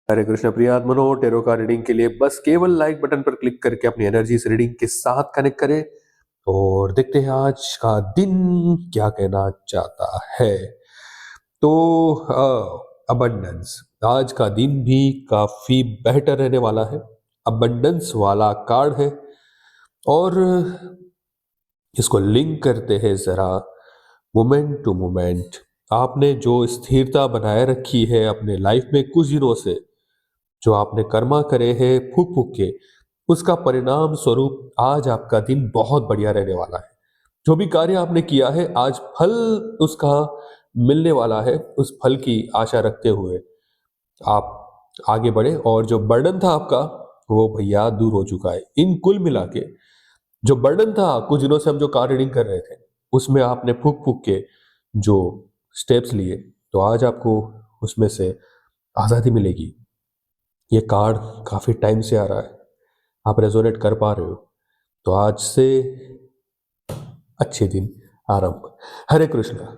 हरे Krishna प्रियात्मनो, tarot card reading के लिए बस केवल लाइक बटन पर क्लिक करके अपनी एनर्जी इस रीडिंग के साथ कनेक्ट करें और देखते हैं आज का दिन क्या कहना चाहता है। तो अबंडेंस, आज का दिन भी काफी बेहतर रहने वाला है। अबंडेंस वाला कार्ड है और इसको लिंक करते हैं जरा मोमेंट टू मोमेंट। आपने जो स्थिरता बनाए रखी है अपने लाइफ में कुछ दिनों से, जो आपने कर्मा करे हैं फूक फूक के, उसका परिणाम स्वरूप आज आपका दिन बहुत बढ़िया रहने वाला है। जो भी कार्य आपने किया है आज फल उसका मिलने वाला है। उस फल की आशा रखते हुए आप आगे बढ़े और जो बर्डन था आपका वो भैया दूर हो चुका है। इन कुल मिला के जो बर्डन था कुछ दिनों से हम जो कार रीडिंग कर रहे थे उसमें आपने फूक फूक के जो स्टेप्स लिए, तो आज आपको उसमें से आज़ादी मिलेगी। ये कार्ड काफ़ी टाइम से आ रहा है, आप रेजोनेट कर पा रहे हो, तो आज से अच्छे दिन आरंभ। हरे कृष्णा।